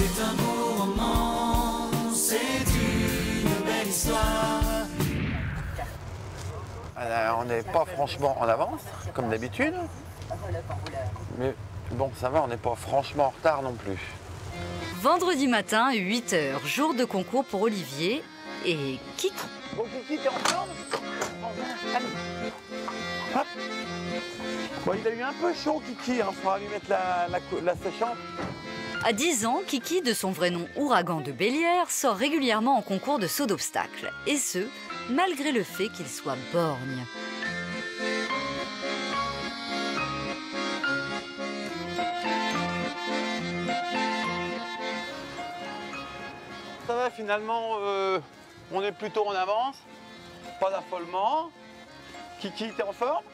C'est un beau roman, c'est une belle histoire. On n'est pas franchement en avance, comme d'habitude. Mais bon, ça va, on n'est pas franchement en retard non plus. Vendredi matin, 8 h, jour de concours pour Olivier et Kiki. Bon, Kiki, t'es en forme? Allez. Hop. Bon, il a eu un peu chaud, Kiki, il faudra lui mettre la séchante. À 10 ans, Kiki, de son vrai nom Ouragan de Bélière, sort régulièrement en concours de saut d'obstacles. Et ce, malgré le fait qu'il soit borgne. Ça va, finalement, on est plutôt en avance. Pas d'affolement. Kiki, t'es en forme?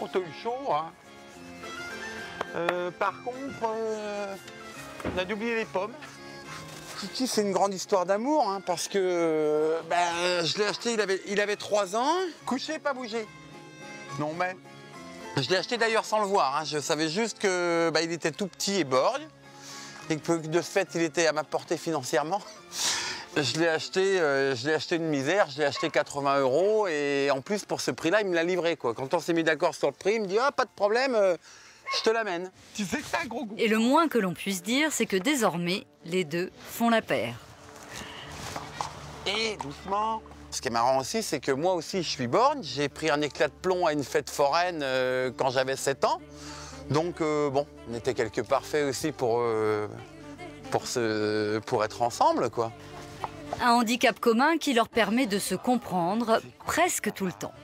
On t'a eu chaud, hein. Par contre, on a dû oublier les pommes. Kiki, c'est une grande histoire d'amour, hein, parce que je l'ai acheté, il avait 3 ans. Couché, pas bougé. Non, mais... Je l'ai acheté d'ailleurs sans le voir, hein. Je savais juste que il était tout petit et borgne, et que de ce fait, il était à ma portée financièrement. Je l'ai acheté une misère, je l'ai acheté 80 € et en plus pour ce prix-là, il me l'a livré, quoi. Quand on s'est mis d'accord sur le prix, il me dit « Ah, pas de problème, je te l'amène. » Tu sais que c'est un gros goût. Et le moins que l'on puisse dire, c'est que désormais, les deux font la paire. Et doucement. Ce qui est marrant aussi, c'est que moi aussi, je suis borgne. J'ai pris un éclat de plomb à une fête foraine quand j'avais 7 ans. Donc, bon, on était quelque part fait aussi pour être ensemble, quoi. Un handicap commun qui leur permet de se comprendre presque tout le temps.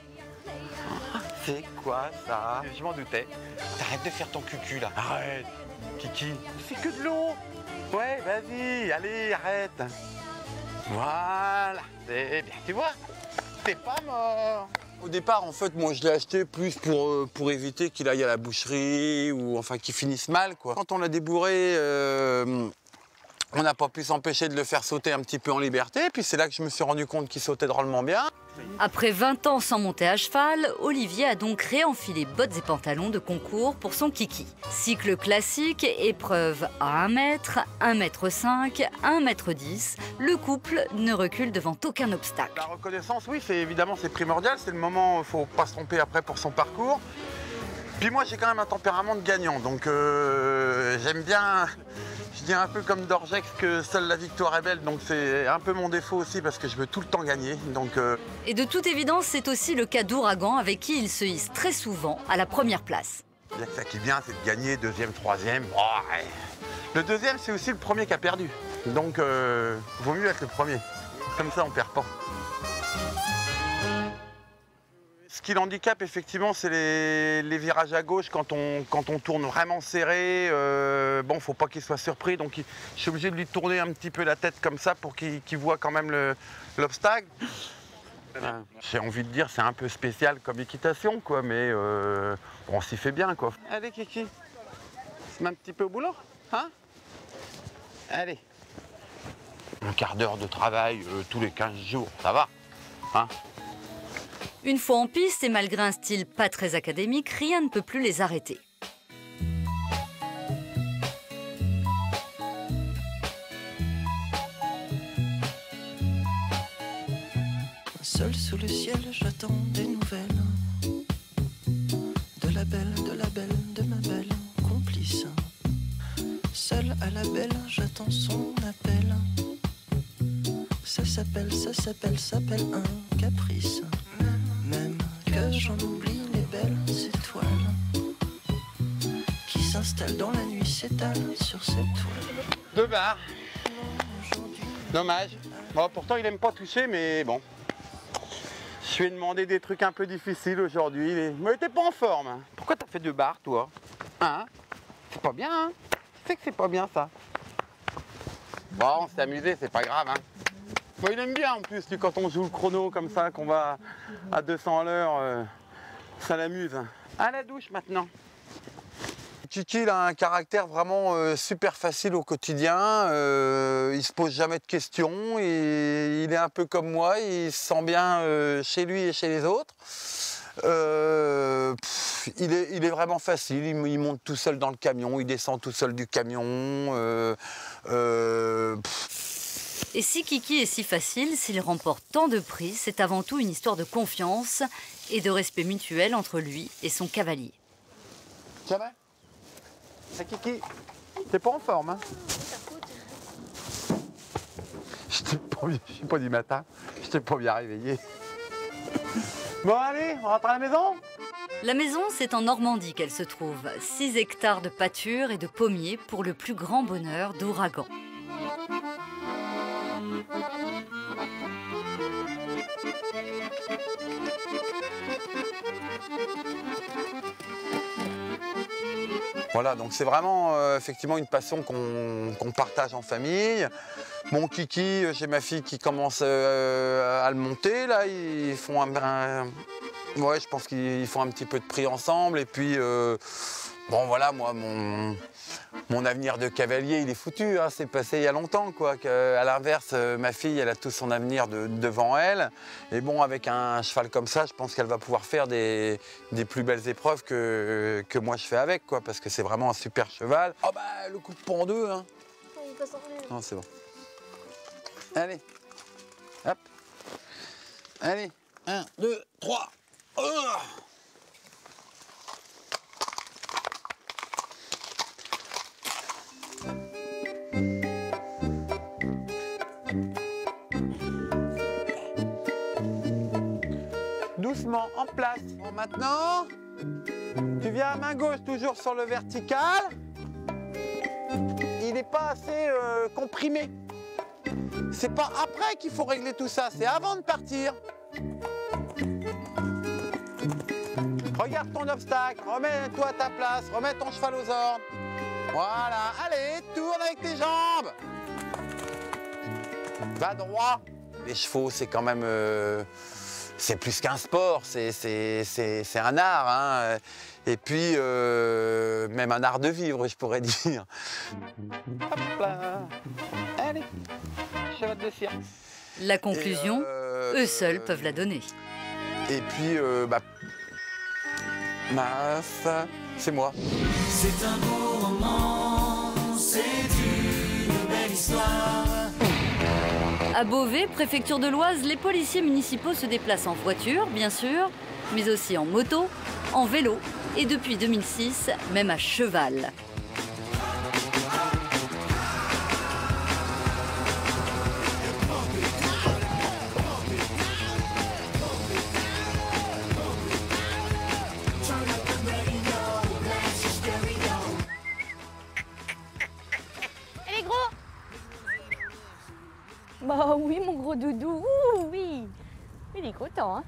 C'est quoi ça? Je m'en doutais. T'arrêtes de faire ton cucu là. Arrête, Kiki. C'est que de l'eau. Ouais, vas-y, allez, arrête. Voilà. C'est bien, tu vois, t'es pas mort. Au départ, en fait, moi, je l'ai acheté plus pour éviter qu'il aille à la boucherie ou enfin qu'il finisse mal, quoi. Quand on l'a débourré, on n'a pas pu s'empêcher de le faire sauter un petit peu en liberté. Puis c'est là que je me suis rendu compte qu'il sautait drôlement bien. Après 20 ans sans monter à cheval, Olivier a donc réenfilé bottes et pantalons de concours pour son Kiki. Cycle classique, épreuve à 1 mètre, 1,5 m, 1,10 m. Le couple ne recule devant aucun obstacle. La reconnaissance, oui, évidemment, c'est primordial. C'est le moment où il ne faut pas se tromper après pour son parcours. Puis moi, j'ai quand même un tempérament de gagnant. Donc j'aime bien... Je dis un peu comme Dorgex que seule la victoire est belle, donc c'est un peu mon défaut aussi parce que je veux tout le temps gagner. Et de toute évidence, c'est aussi le cas d'Ouragan avec qui il se hisse très souvent à la première place. Il y a que ça qui est bien, c'est de gagner, deuxième, troisième. Oh, ouais. Le deuxième, c'est aussi le premier qui a perdu. Donc vaut mieux être le premier. Comme ça, on perd pas. Ce qui l'handicape, effectivement, c'est les virages à gauche quand on tourne vraiment serré. Bon, faut pas qu'il soit surpris, donc je suis obligé de lui tourner un petit peu la tête comme ça pour qu'il voit quand même l'obstacle. J'ai envie de dire, c'est un peu spécial comme équitation, quoi, mais on s'y fait bien, quoi. Allez, Kiki, on se met un petit peu au boulot, hein? Allez. Un quart d'heure de travail tous les 15 jours, ça va, hein? Une fois en piste et malgré un style pas très académique, rien ne peut plus les arrêter. Seul sous le ciel, j'attends des nouvelles de la belle, de ma belle complice. Seul à la belle, j'attends son appel. Ça s'appelle un caprice. Même que j'en oublie les belles étoiles qui s'installent dans la nuit, s'étalent sur cette toile. 2 barres. Dommage. Bon, pourtant, il aime pas toucher, mais bon. Je lui ai demandé des trucs un peu difficiles aujourd'hui. Mais t'es pas en forme. Hein. Pourquoi t'as fait 2 barres, toi? Hein? C'est pas bien, hein? Tu sais que c'est pas bien, ça. Bon, on s'est amusé, c'est pas grave, hein. Bon, il aime bien, en plus, quand on joue le chrono comme ça, qu'on va à 200 à l'heure, ça l'amuse. À la douche, maintenant. Kiki, il a un caractère vraiment super facile au quotidien. Il se pose jamais de questions. Il est un peu comme moi. Il se sent bien chez lui et chez les autres. Il est vraiment facile. Il monte tout seul dans le camion. Il descend tout seul du camion. Et si Kiki est si facile, s'il remporte tant de prix, c'est avant tout une histoire de confiance et de respect mutuel entre lui et son cavalier. Ça va? C'est Kiki. T'es pas en forme, hein? Je suis pas du matin. Je t'ai pas bien réveillé. Bon, allez, on rentre à la maison? La maison, c'est en Normandie qu'elle se trouve. 6 hectares de pâture et de pommiers pour le plus grand bonheur d'Ouragan. Voilà, donc c'est vraiment effectivement une passion qu'on partage en famille. Mon Kiki, j'ai ma fille qui commence à le monter. Là, ils font ouais, je pense qu'ils font un petit peu de prix ensemble. Et puis, bon voilà, moi, mon avenir de cavalier, il est foutu. Hein, c'est passé il y a longtemps, quoi. À l'inverse, ma fille, elle a tout son avenir devant elle. Et bon, avec un cheval comme ça, je pense qu'elle va pouvoir faire des plus belles épreuves que moi je fais avec, quoi. Parce que c'est vraiment un super cheval. Oh bah, le coupe pas en deux, hein. Non, c'est bon. Allez, hop. Allez, 1, 2, 3. Doucement, en place. Bon, maintenant, tu viens à main gauche, toujours sur le vertical. Il n'est pas assez comprimé. C'est pas après qu'il faut régler tout ça, c'est avant de partir. Regarde ton obstacle, remets-toi à ta place, remets ton cheval aux ordres. Voilà, allez, tourne avec tes jambes. Va droit. Les chevaux, c'est quand même... c'est plus qu'un sport, c'est un art. Hein. Et puis, même un art de vivre, je pourrais dire. Hop là. Allez, cheval de cirque. La conclusion, eux seuls peuvent la donner. Et puis, c'est moi. C'est un beau roman, c'est une belle histoire. À Beauvais, préfecture de l'Oise, les policiers municipaux se déplacent en voiture, bien sûr, mais aussi en moto, en vélo et depuis 2006, même à cheval. Elle est gros. Bah oui, mon gros doudou, oui. Il est content, hein.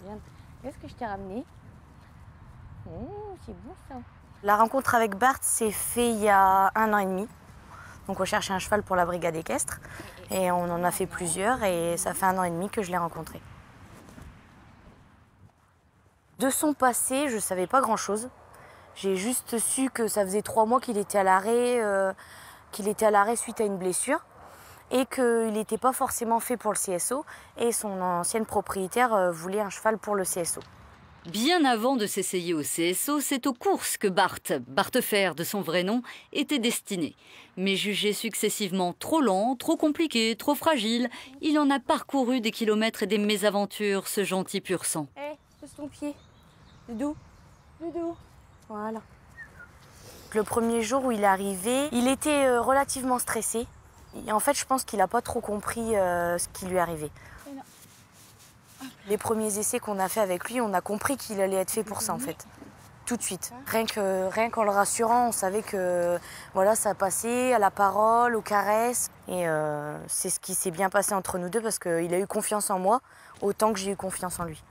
Regarde, qu'est-ce que je t'ai ramené? C'est bon ça. La rencontre avec Bart s'est faite il y a 1 an et demi. Donc on cherchait un cheval pour la brigade équestre et on en a fait plusieurs et ça fait 1 an et demi que je l'ai rencontré. De son passé, je ne savais pas grand-chose. J'ai juste su que ça faisait 3 mois qu'il était à l'arrêt suite à une blessure et qu'il n'était pas forcément fait pour le CSO et son ancienne propriétaire voulait un cheval pour le CSO. Bien avant de s'essayer au CSO, c'est aux courses que Bartefer de son vrai nom, était destiné. Mais jugé successivement trop lent, trop compliqué, trop fragile, il en a parcouru des kilomètres et des mésaventures, ce gentil pur sang. Hé, pose ton pied. Doudou. Doudou. Voilà. Le premier jour où il est arrivé, il était relativement stressé. Et en fait, je pense qu'il n'a pas trop compris ce qui lui arrivait. Les premiers essais qu'on a fait avec lui, on a compris qu'il allait être fait pour ça en fait. Tout de suite. Rien qu'en le rassurant, on savait que voilà, ça passait à la parole, aux caresses. Et c'est ce qui s'est bien passé entre nous deux parce qu'il a eu confiance en moi autant que j'ai eu confiance en lui.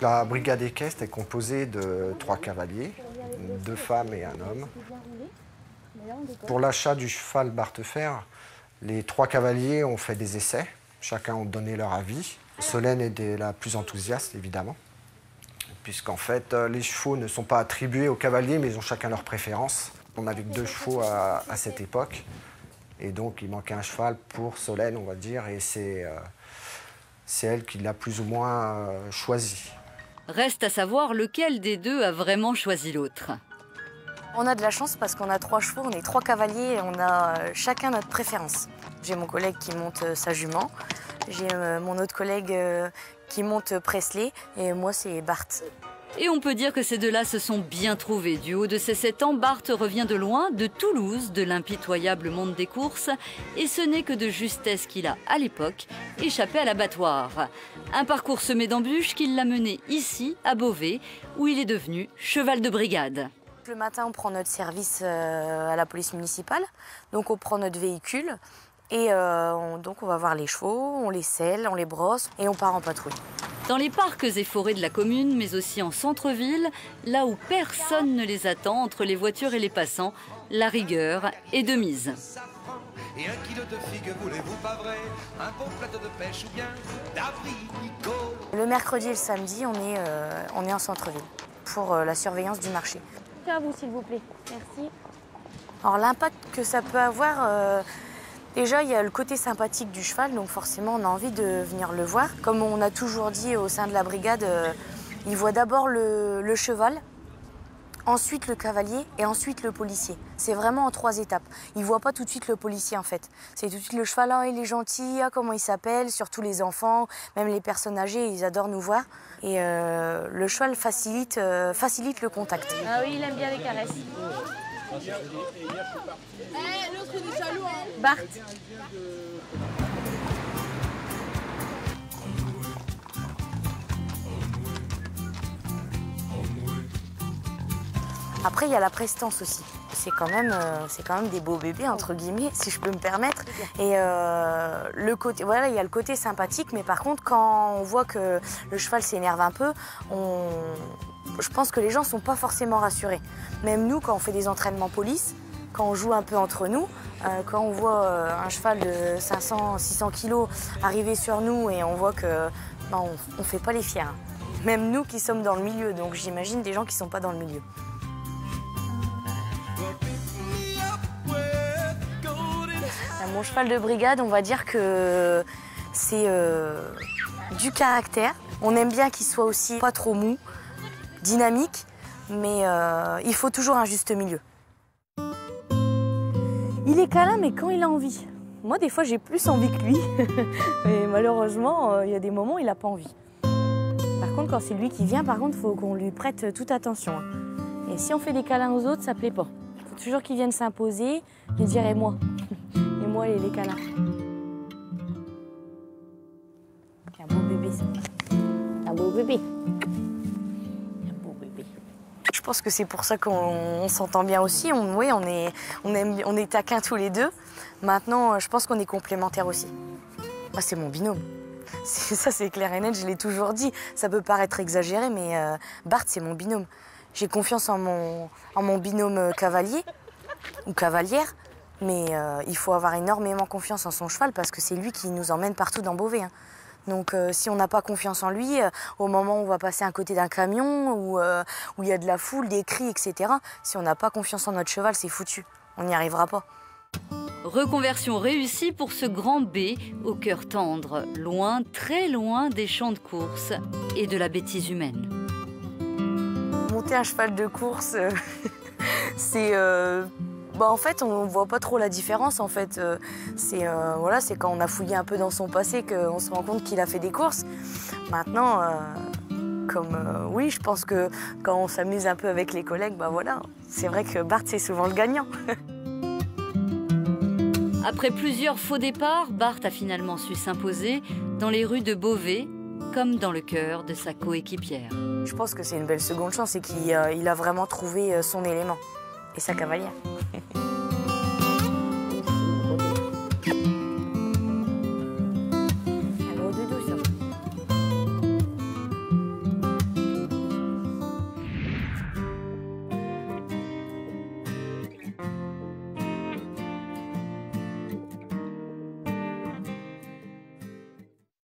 La brigade équestre est composée de 3 cavaliers, 2 femmes et 1 homme. Pour l'achat du cheval Bartefer, les 3 cavaliers ont fait des essais. Chacun a donné leur avis. Solène est la plus enthousiaste, évidemment, puisqu'en fait, les chevaux ne sont pas attribués aux cavaliers, mais ils ont chacun leur préférence. On n'avait que 2 chevaux à cette époque, et donc il manquait un cheval pour Solène, on va dire, et c'est elle qui l'a plus ou moins choisi. Reste à savoir lequel des deux a vraiment choisi l'autre. On a de la chance parce qu'on a 3 chevaux, on est 3 cavaliers et on a chacun notre préférence. J'ai mon collègue qui monte sa jument, j'ai mon autre collègue qui monte Presley et moi c'est Bart. Et on peut dire que ces deux-là se sont bien trouvés. Du haut de ses 7 ans, Bart revient de loin, de Toulouse, de l'impitoyable monde des courses. Et ce n'est que de justesse qu'il a, à l'époque, échappé à l'abattoir. Un parcours semé d'embûches qui l'a mené ici, à Beauvais, où il est devenu cheval de brigade. Le matin, on prend notre service à la police municipale. Donc on prend notre véhicule et donc on va voir les chevaux, on les selle, on les brosse et on part en patrouille. Dans les parcs et forêts de la commune, mais aussi en centre-ville, là où personne ne les attend entre les voitures et les passants, la rigueur est de mise. Et 1 kilo de figues, voulez-vous pas vrai? Un bon plateau de pêche ou bien d'abricot? Le mercredi et le samedi, on est en centre-ville pour la surveillance du marché. À vous, s'il vous plaît. Merci. Alors l'impact que ça peut avoir, déjà il y a le côté sympathique du cheval, donc forcément on a envie de venir le voir. Comme on a toujours dit au sein de la brigade, il voit d'abord le cheval, ensuite le cavalier et ensuite le policier. C'est vraiment en 3 étapes. Il ne voit pas tout de suite le policier en fait. C'est tout de suite le cheval, ah, il est gentil, ah, comment il s'appelle, surtout les enfants, même les personnes âgées, ils adorent nous voir. Et le cheval facilite le contact. Ah oui, il aime bien les caresses. Bart. Après, il y a la prestance aussi. C'est quand même des beaux bébés, entre guillemets, si je peux me permettre. Et le côté, voilà, il y a le côté sympathique, mais par contre, quand on voit que le cheval s'énerve un peu, je pense que les gens ne sont pas forcément rassurés. Même nous, quand on fait des entraînements police, quand on joue un peu entre nous, quand on voit un cheval de 500-600 kilos arriver sur nous et on voit que on ne fait pas les fiers. Même nous qui sommes dans le milieu, donc j'imagine des gens qui ne sont pas dans le milieu. Mon cheval de brigade, on va dire que c'est du caractère. On aime bien qu'il soit aussi pas trop mou, dynamique, mais il faut toujours un juste milieu. Il est câlin, mais quand il a envie. Moi, des fois, j'ai plus envie que lui. Mais malheureusement, il y a des moments où il n'a pas envie. Par contre, quand c'est lui qui vient, par contre, il faut qu'on lui prête toute attention. Et si on fait des câlins aux autres, ça plaît pas. Il faut toujours qu'il vienne s'imposer et dire « et moi ». Et moi, et les câlins. C'est un beau bébé, ça. Un beau bébé. Un beau bébé. Je pense que c'est pour ça qu'on s'entend bien aussi. On est taquins tous les deux. Maintenant, je pense qu'on est complémentaires aussi. Moi, c'est mon binôme. Ça, c'est clair et net, je l'ai toujours dit. Ça peut paraître exagéré, mais Bart, c'est mon binôme. J'ai confiance en mon binôme cavalier ou cavalière. Mais il faut avoir énormément confiance en son cheval parce que c'est lui qui nous emmène partout dans Beauvais. Hein. Donc si on n'a pas confiance en lui, au moment où on va passer à côté d'un camion, où il y a de la foule, des cris, etc., si on n'a pas confiance en notre cheval, c'est foutu. On n'y arrivera pas. Reconversion réussie pour ce grand B au cœur tendre, loin, très loin des champs de course et de la bêtise humaine. Monter un cheval de course, c'est... en fait, on ne voit pas trop la différence. En fait, c'est quand on a fouillé un peu dans son passé qu'on se rend compte qu'il a fait des courses. Maintenant, oui, je pense que quand on s'amuse un peu avec les collègues, voilà, c'est vrai que Bart, c'est souvent le gagnant. Après plusieurs faux départs, Bart a finalement su s'imposer dans les rues de Beauvais, comme dans le cœur de sa coéquipière. Je pense que c'est une belle seconde chance et qu'il a vraiment trouvé son élément et sa cavalière.